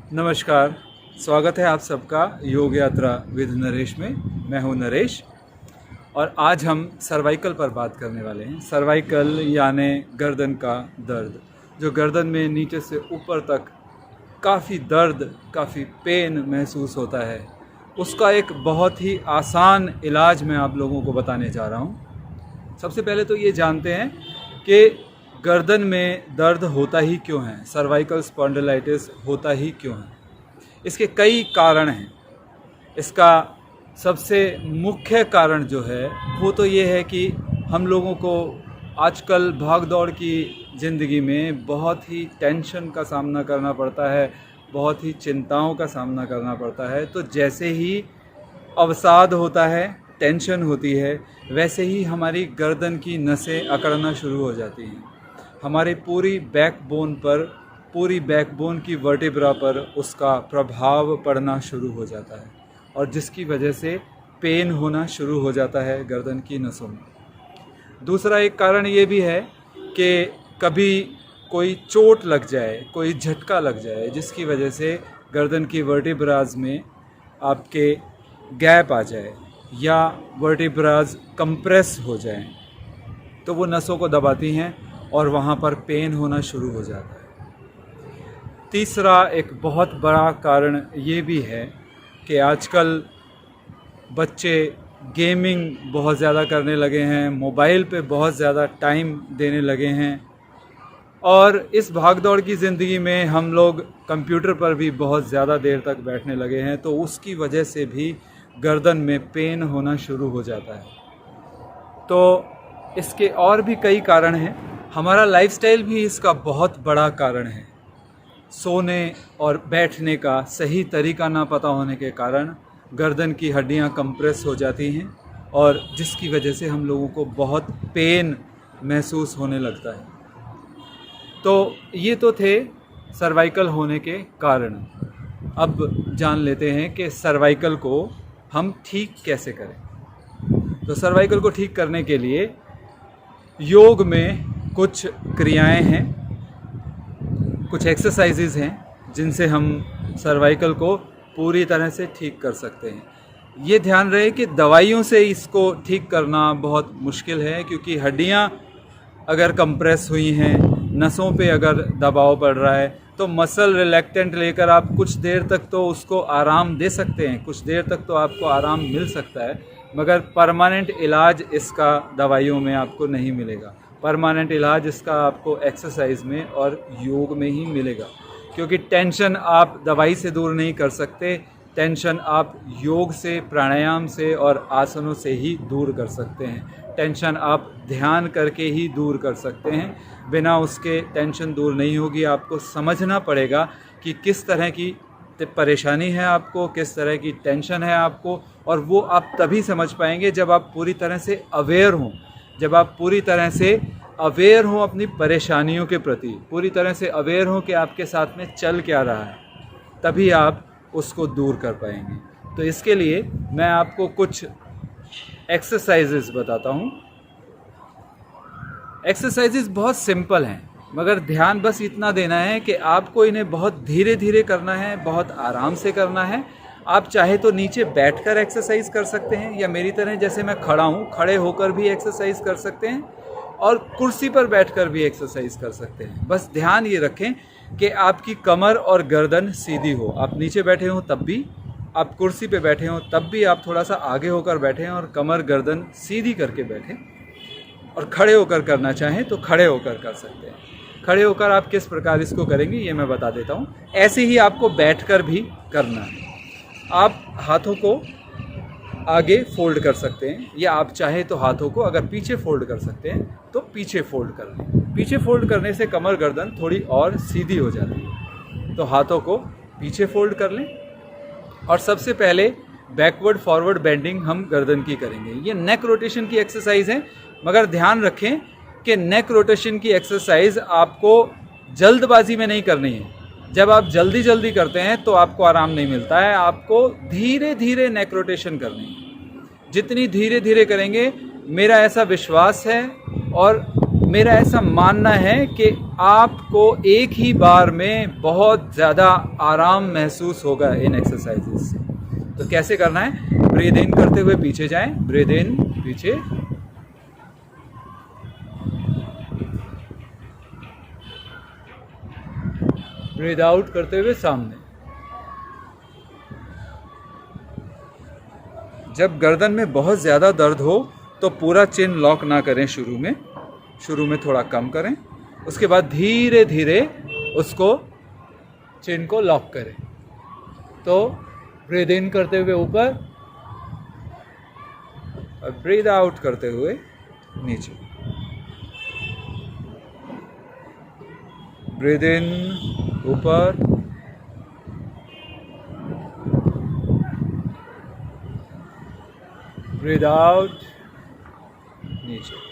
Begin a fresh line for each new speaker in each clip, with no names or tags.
नमस्कार, स्वागत है आप सबका योग यात्रा विद नरेश में। मैं हूं नरेश और आज हम सर्वाइकल पर बात करने वाले हैं। सर्वाइकल यानी गर्दन का दर्द, जो गर्दन में नीचे से ऊपर तक काफ़ी दर्द, काफ़ी पेन महसूस होता है, उसका एक बहुत ही आसान इलाज मैं आप लोगों को बताने जा रहा हूं। सबसे पहले तो ये जानते हैं कि गर्दन में दर्द होता ही क्यों है, सर्वाइकल स्पॉन्डिलाइटिस होता ही क्यों है। इसके कई कारण हैं। इसका सबसे मुख्य कारण जो है वो तो ये है कि हम लोगों को आजकल भाग दौड़ की ज़िंदगी में बहुत ही टेंशन का सामना करना पड़ता है, बहुत ही चिंताओं का सामना करना पड़ता है। तो जैसे ही अवसाद होता है, टेंशन होती है, वैसे ही हमारी गर्दन की नसें अकड़ना शुरू हो जाती हैं। हमारी पूरी बैकबोन की वर्टिब्रा पर उसका प्रभाव पड़ना शुरू हो जाता है और जिसकी वजह से पेन होना शुरू हो जाता है गर्दन की नसों में। दूसरा एक कारण ये भी है कि कभी कोई चोट लग जाए, कोई झटका लग जाए, जिसकी वजह से गर्दन की वर्टिब्राज में आपके गैप आ जाए या वर्टिब्राज कंप्रेस हो जाए, तो वो नसों को दबाती हैं और वहाँ पर पेन होना शुरू हो जाता है। तीसरा एक बहुत बड़ा कारण ये भी है कि आजकल बच्चे गेमिंग बहुत ज़्यादा करने लगे हैं, मोबाइल पे बहुत ज़्यादा टाइम देने लगे हैं और इस भागदौड़ की ज़िंदगी में हम लोग कंप्यूटर पर भी बहुत ज़्यादा देर तक बैठने लगे हैं, तो उसकी वजह से भी गर्दन में पेन होना शुरू हो जाता है। तो इसके और भी कई कारण हैं। हमारा लाइफस्टाइल भी इसका बहुत बड़ा कारण है। सोने और बैठने का सही तरीका ना पता होने के कारण गर्दन की हड्डियां कंप्रेस हो जाती हैं और जिसकी वजह से हम लोगों को बहुत पेन महसूस होने लगता है। तो ये तो थे सर्वाइकल होने के कारण। अब जान लेते हैं कि सर्वाइकल को हम ठीक कैसे करें। तो सर्वाइकल को ठीक करने के लिए योग में कुछ क्रियाएं हैं, कुछ एक्सरसाइजेज हैं जिनसे हम सर्वाइकल को पूरी तरह से ठीक कर सकते हैं। ये ध्यान रहे कि दवाइयों से इसको ठीक करना बहुत मुश्किल है, क्योंकि हड्डियां अगर कंप्रेस हुई हैं, नसों पे अगर दबाव पड़ रहा है, तो मसल रिलैक्टेंट लेकर आप कुछ देर तक तो उसको आराम दे सकते हैं, कुछ देर तक तो आपको आराम मिल सकता है, मगर परमानेंट इलाज इसका दवाइयों में आपको नहीं मिलेगा। परमानेंट इलाज इसका आपको एक्सरसाइज में और योग में ही मिलेगा, क्योंकि टेंशन आप दवाई से दूर नहीं कर सकते। टेंशन आप योग से, प्राणायाम से और आसनों से ही दूर कर सकते हैं। टेंशन आप ध्यान करके ही दूर कर सकते हैं, बिना उसके टेंशन दूर नहीं होगी। आपको समझना पड़ेगा कि किस तरह की परेशानी है आपको, किस तरह की टेंशन है आपको, और वो आप तभी समझ पाएंगे जब आप पूरी तरह से अवेयर हों, जब आप पूरी तरह से अवेयर हों अपनी परेशानियों के प्रति, पूरी तरह से अवेयर हों कि आपके साथ में चल क्या रहा है, तभी आप उसको दूर कर पाएंगे। तो इसके लिए मैं आपको कुछ एक्सरसाइजेस बताता हूँ। एक्सरसाइजेस बहुत सिंपल हैं, मगर ध्यान बस इतना देना है कि आपको इन्हें बहुत धीरे धीरे करना है, बहुत आराम से करना है। आप चाहे तो नीचे बैठकर एक्सरसाइज कर सकते हैं, या मेरी तरह जैसे मैं खड़ा हूँ, खड़े होकर भी एक्सरसाइज कर सकते हैं, और कुर्सी पर बैठकर भी एक्सरसाइज कर सकते हैं। बस ध्यान ये रखें कि आपकी कमर और गर्दन सीधी हो। आप नीचे बैठे हों तब भी, आप कुर्सी पे बैठे हों तब भी आप थोड़ा सा आगे होकर बैठें और कमर गर्दन सीधी करके बैठें। और खड़े होकर करना चाहें तो खड़े होकर कर सकते हैं। खड़े होकर आप किस प्रकार इसको करेंगे ये मैं बता देता हूँ। ऐसे ही आपको बैठकर भी करना है। आप हाथों को आगे फोल्ड कर सकते हैं, या आप चाहे तो हाथों को अगर पीछे फोल्ड कर सकते हैं तो पीछे फोल्ड कर लें। पीछे फोल्ड करने से कमर गर्दन थोड़ी और सीधी हो जाती है। तो हाथों को पीछे फोल्ड कर लें और सबसे पहले बैकवर्ड फॉरवर्ड बेंडिंग हम गर्दन की करेंगे। ये नेक रोटेशन की एक्सरसाइज है, मगर ध्यान रखें कि नेक रोटेशन की एक्सरसाइज आपको जल्दबाजी में नहीं करनी है। जब आप जल्दी जल्दी करते हैं तो आपको आराम नहीं मिलता है। आपको धीरे धीरे नेक रोटेशन करनी है। जितनी धीरे धीरे करेंगे, मेरा ऐसा विश्वास है और मेरा ऐसा मानना है कि आपको एक ही बार में बहुत ज़्यादा आराम महसूस होगा इन एक्सरसाइजेस से। तो कैसे करना है? ब्रीद इन करते हुए पीछे जाएं, ब्रीद इन पीछे, ब्रीद आउट करते हुए सामने। जब गर्दन में बहुत ज़्यादा दर्द हो तो पूरा चिन लॉक ना करें, शुरू में थोड़ा कम करें, उसके बाद धीरे धीरे उसको चिन को लॉक करें। तो ब्रीद इन करते हुए ऊपर और ब्रीद आउट करते हुए नीचे। ब्रीद इन ऊपर, ब्रीद आउट नीचे।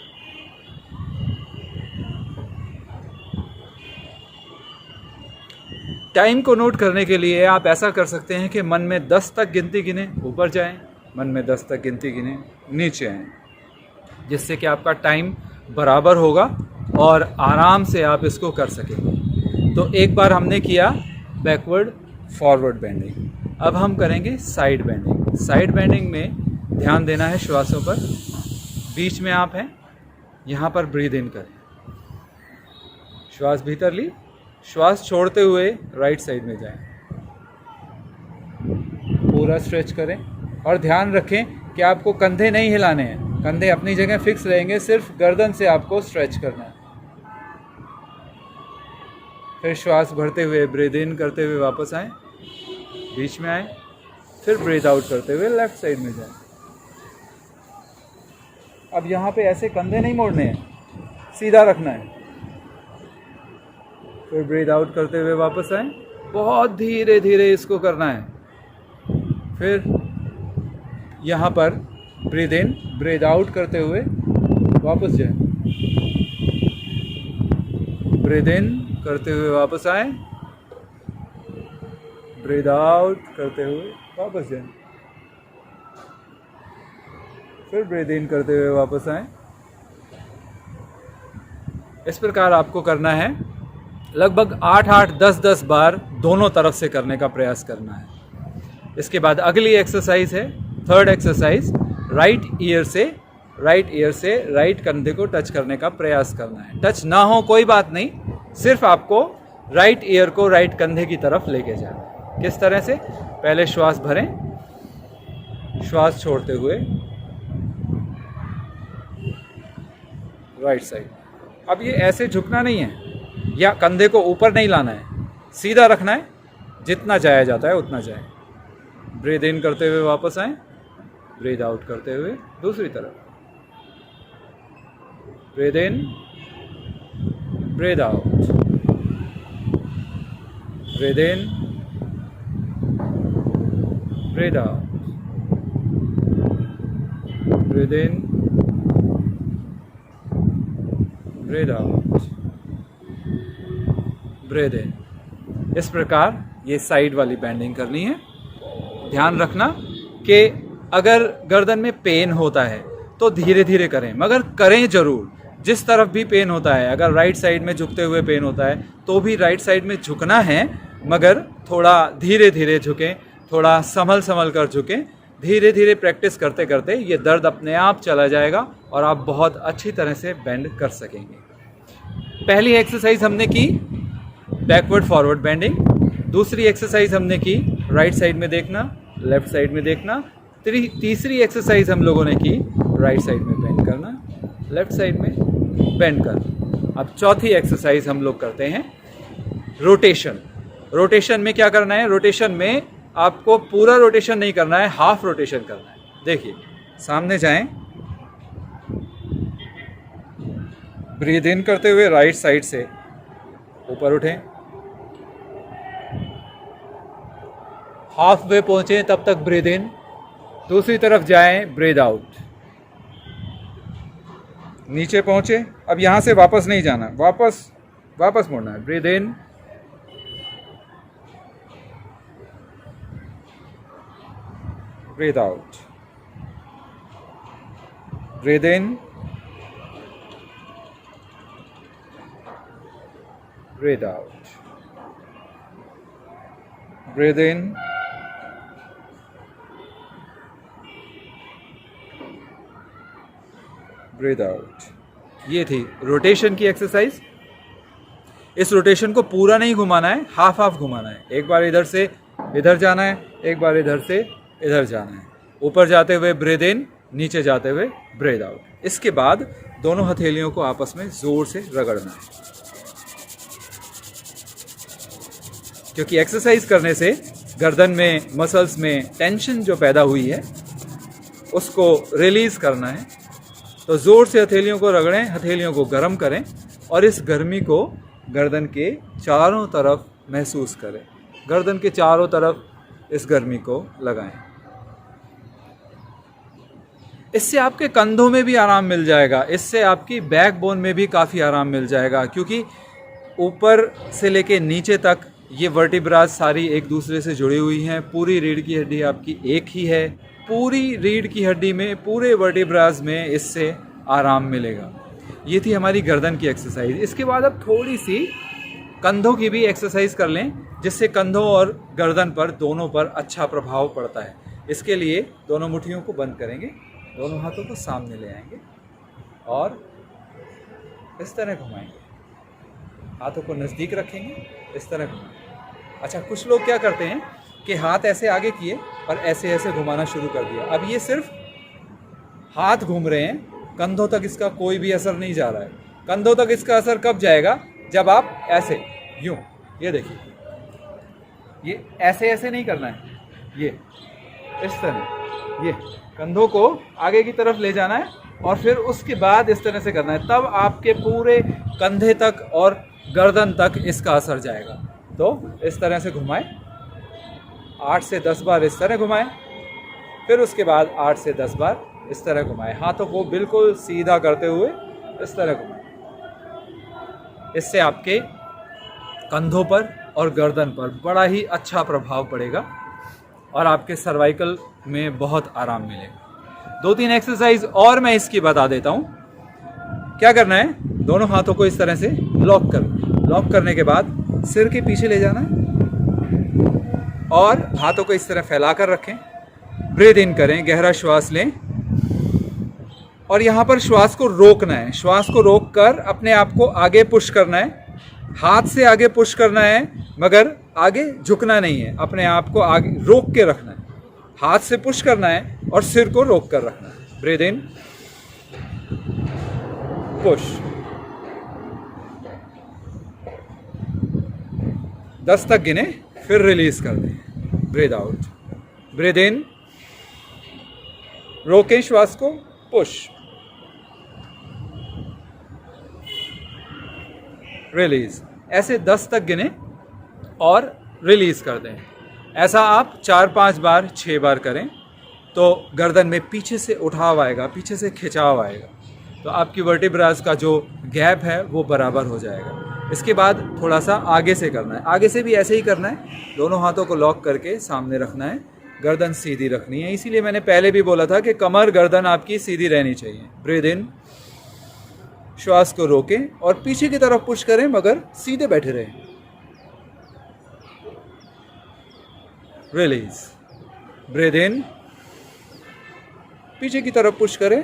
टाइम को नोट करने के लिए आप ऐसा कर सकते हैं कि मन में 10 तक गिनती गिने, ऊपर जाएं, मन में 10 तक गिनती गिने, नीचे आएं, जिससे कि आपका टाइम बराबर होगा और आराम से आप इसको कर सकेंगे। तो एक बार हमने किया बैकवर्ड फॉरवर्ड बेंडिंग, अब हम करेंगे साइड बेंडिंग। साइड बेंडिंग में ध्यान देना है श्वासों पर। बीच में आप हैं, यहाँ पर ब्रीद इन करें, श्वास भीतर ली, श्वास छोड़ते हुए राइट साइड में जाएं, पूरा स्ट्रेच करें और ध्यान रखें कि आपको कंधे नहीं हिलाने हैं, कंधे अपनी जगह फिक्स रहेंगे, सिर्फ गर्दन से आपको स्ट्रेच करना है। फिर श्वास भरते हुए ब्रीद इन करते हुए वापस आएं, बीच में आएं, फिर ब्रीद आउट करते हुए लेफ्ट साइड में जाएं। अब यहाँ पे ऐसे कंधे नहीं मोड़ने हैं, सीधा रखना है। फिर ब्रीद आउट करते हुए वापस आएं, बहुत धीरे धीरे इसको करना है। फिर यहाँ पर ब्रीद इन, ब्रीद आउट करते हुए वापस जाएं, ब्रीद इन करते हुए वापस आएं, ब्रीद आउट करते हुए वापस जाएं, फिर ब्रीद इन करते हुए वापस आएं। इस प्रकार आपको करना है, लगभग 8-8, 10-10 बार दोनों तरफ से करने का प्रयास करना है। इसके बाद अगली एक्सरसाइज है, थर्ड एक्सरसाइज, राइट ईयर से राइट कंधे को टच करने का प्रयास करना है। टच ना हो कोई बात नहीं, सिर्फ आपको राइट ईयर को राइट कंधे की तरफ लेके जाना है। किस तरह से? पहले श्वास भरें, श्वास छोड़ते हुए राइट साइड। अब ये ऐसे झुकना नहीं है या कंधे को ऊपर नहीं लाना है, सीधा रखना है, जितना जाया जाता है उतना जाए। ब्रीद इन करते हुए वापस आएं, ब्रीद आउट करते हुए दूसरी तरफ, breathe in, breathe out, breathe in, breathe out, breathe in, breathe out, breathe in. इस प्रकार ये साइड वाली बेंडिंग करनी है। ध्यान रखना कि अगर गर्दन में पेन होता है तो धीरे धीरे करें, मगर करें जरूर। जिस तरफ भी पेन होता है, अगर राइट साइड में झुकते हुए पेन होता है तो भी राइट साइड में झुकना है, मगर थोड़ा धीरे धीरे झुकें, थोड़ा संभल कर झुकें। धीरे धीरे प्रैक्टिस करते करते ये दर्द अपने आप चला जाएगा और आप बहुत अच्छी तरह से बेंड कर सकेंगे। पहली एक्सरसाइज हमने की बैकवर्ड फॉरवर्ड बेंडिंग, दूसरी एक्सरसाइज हमने की राइट साइड में देखना, लेफ्ट साइड में देखना, तीसरी एक्सरसाइज हम लोगों ने की राइट साइड में बेंड करना, लेफ्ट साइड में बेंड करना। अब चौथी एक्सरसाइज हम लोग करते हैं रोटेशन। रोटेशन में क्या करना है? रोटेशन में आपको पूरा रोटेशन नहीं करना है, हाफ रोटेशन करना है। देखिए, सामने जाएं, ब्रीद इन करते हुए राइट साइड से ऊपर उठें, हाफ वे पहुंचे तब तक ब्रीद इन, दूसरी तरफ जाएं, ब्रीद आउट, नीचे पहुंचे। अब यहां से वापस नहीं जाना, वापस मुड़ना है। Breathe in, breathe out, breathe in, breathe out, breathe in, breathe out। ये थी रोटेशन की एक्सरसाइज। इस रोटेशन को पूरा नहीं घुमाना है, हाफ हाफ घुमाना है। एक बार इधर से इधर जाना है, एक बार इधर से इधर जाना है। ऊपर जाते हुए ब्रीद इन, नीचे जाते हुए ब्रीद आउट। इसके बाद दोनों हथेलियों को आपस में जोर से रगड़ना है, क्योंकि एक्सरसाइज करने से गर्दन में मसल्स में टेंशन जो पैदा हुई है उसको रिलीज करना है। तो जोर से हथेलियों को रगड़ें, हथेलियों को गर्म करें और इस गर्मी को गर्दन के चारों तरफ महसूस करें। गर्दन के चारों तरफ इस गर्मी को लगाएं। इससे आपके कंधों में भी आराम मिल जाएगा, इससे आपकी बैकबोन में भी काफ़ी आराम मिल जाएगा, क्योंकि ऊपर से लेके नीचे तक ये वर्टिब्रास सारी एक दूसरे से जुड़ी हुई हैं। पूरी रीढ़ की हड्डी आपकी एक ही है। पूरी रीढ़ की हड्डी में, पूरे वर्टिब्रास में इससे आराम मिलेगा। ये थी हमारी गर्दन की एक्सरसाइज। इसके बाद अब थोड़ी सी कंधों की भी एक्सरसाइज कर लें, जिससे कंधों और गर्दन पर दोनों पर अच्छा प्रभाव पड़ता है। इसके लिए दोनों मुट्ठियों को बंद करेंगे, दोनों हाथों को सामने ले आएंगे और इस तरह घुमाएंगे। हाथों को नज़दीक रखेंगे, इस तरह घुमाएंगे। अच्छा, कुछ लोग क्या करते हैं कि हाथ ऐसे आगे किए और ऐसे ऐसे घुमाना शुरू कर दिया। अब ये सिर्फ हाथ घूम रहे हैं, कंधों तक इसका कोई भी असर नहीं जा रहा है। कंधों तक इसका असर कब जाएगा? जब आप ऐसे यूं, ये देखिए, ये ऐसे ऐसे नहीं करना है, ये इस तरह, ये कंधों को आगे की तरफ ले जाना है और फिर उसके बाद इस तरह से करना है। तब आपके पूरे कंधे तक और गर्दन तक इसका असर जाएगा। तो इस तरह से घुमाएं, 8 से 10 बार इस तरह घुमाएं, फिर उसके बाद 8 से 10 बार इस तरह घुमाएं। हाथों को बिल्कुल सीधा करते हुए इस तरह घुमाएं। इससे आपके कंधों पर और गर्दन पर बड़ा ही अच्छा प्रभाव पड़ेगा और आपके सर्वाइकल में बहुत आराम मिलेगा। 2-3 एक्सरसाइज और मैं इसकी बता देता हूँ। क्या करना है? दोनों हाथों को इस तरह से लॉक करना। लॉक करने के बाद सिर के पीछे ले जाना है और हाथों को इस तरह फैला कर रखें। ब्रीद इन करें, गहरा श्वास लें और यहाँ पर श्वास को रोकना है। श्वास को रोक कर अपने आप को आगे पुश करना है। हाथ से आगे पुश करना है, मगर आगे झुकना नहीं है। अपने आप को आगे रोक के रखना है। हाथ से पुश करना है और सिर को रोक कर रखना है। Breathe in, push. 10 तक गिने, फिर रिलीज कर दें। ब्रीद आउट, ब्रीद इन, रोकें श्वास को, पुश, रिलीज। ऐसे 10 तक गिने और रिलीज कर दें। ऐसा आप 4-5 बार, 6 बार करें तो गर्दन में पीछे से उठाव आएगा, पीछे से खिंचाव आएगा, तो आपकी वर्टिब्रास का जो गैप है वो बराबर हो जाएगा। इसके बाद थोड़ा सा आगे से करना है। आगे से भी ऐसे ही करना है। दोनों हाथों को लॉक करके सामने रखना है, गर्दन सीधी रखनी है। इसीलिए मैंने पहले भी बोला था कि कमर गर्दन आपकी सीधी रहनी चाहिए। ब्रीद इन, श्वास को रोकें और पीछे की तरफ पुश करें, मगर सीधे बैठे रहें। रिलीज, ब्रीद इन, पीछे की तरफ पुश करें,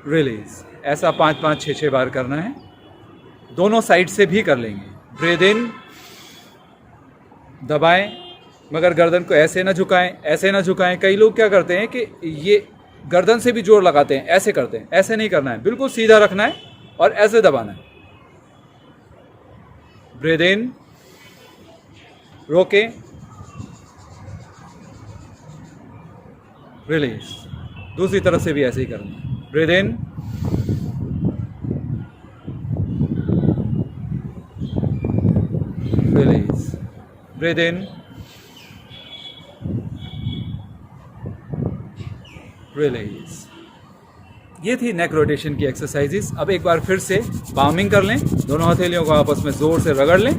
रिलीज। ऐसा 5-5, 6-6 बार करना है। दोनों साइड से भी कर लेंगे। ब्रीद इन, दबाएं, मगर गर्दन को ऐसे ना झुकाएं, ऐसे ना झुकाएं। कई लोग क्या करते हैं कि ये गर्दन से भी जोर लगाते हैं, ऐसे करते हैं। ऐसे नहीं करना है, बिल्कुल सीधा रखना है और ऐसे दबाना है। ब्रीद इन, रोकें, रिलीज। दूसरी तरफ से भी ऐसे ही करना है। Breathe in, release, breathe in, release. ये थी नेक रोटेशन की एक्सरसाइजेस। अब एक बार फिर से पामिंग कर लें। दोनों हथेलियों को आपस में जोर से रगड़ लें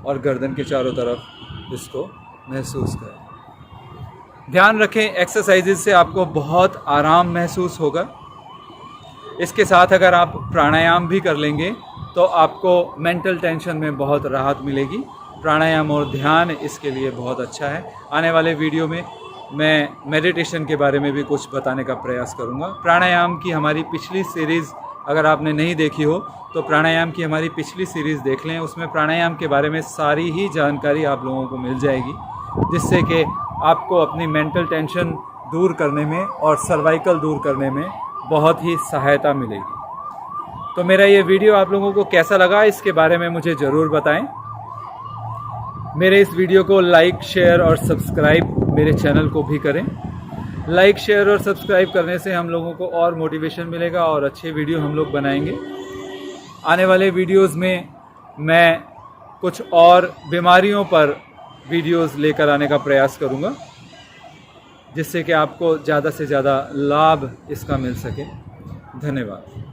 और गर्दन के चारों तरफ इसको महसूस करें। ध्यान रखें, एक्सरसाइजेज से आपको बहुत आराम महसूस होगा। इसके साथ अगर आप प्राणायाम भी कर लेंगे तो आपको मेंटल टेंशन में बहुत राहत मिलेगी। प्राणायाम और ध्यान इसके लिए बहुत अच्छा है। आने वाले वीडियो में मैं मेडिटेशन के बारे में भी कुछ बताने का प्रयास करूंगा। प्राणायाम की हमारी पिछली सीरीज़ अगर आपने नहीं देखी हो तो प्राणायाम की हमारी पिछली सीरीज़ देख लें। उसमें प्राणायाम के बारे में सारी ही जानकारी आप लोगों को मिल जाएगी, जिससे कि आपको अपनी मेंटल टेंशन दूर करने में और सर्वाइकल दूर करने में बहुत ही सहायता मिलेगी। तो मेरा ये वीडियो आप लोगों को कैसा लगा इसके बारे में मुझे ज़रूर बताएं। मेरे इस वीडियो को लाइक, शेयर और सब्सक्राइब मेरे चैनल को भी करें। लाइक, शेयर और सब्सक्राइब करने से हम लोगों को और मोटिवेशन मिलेगा और अच्छे वीडियो हम लोग बनाएंगे। आने वाले वीडियोस में मैं कुछ और बीमारियों पर वीडियोस लेकर आने का प्रयास करूंगा, जिससे कि आपको ज़्यादा से ज़्यादा लाभ इसका मिल सके। धन्यवाद।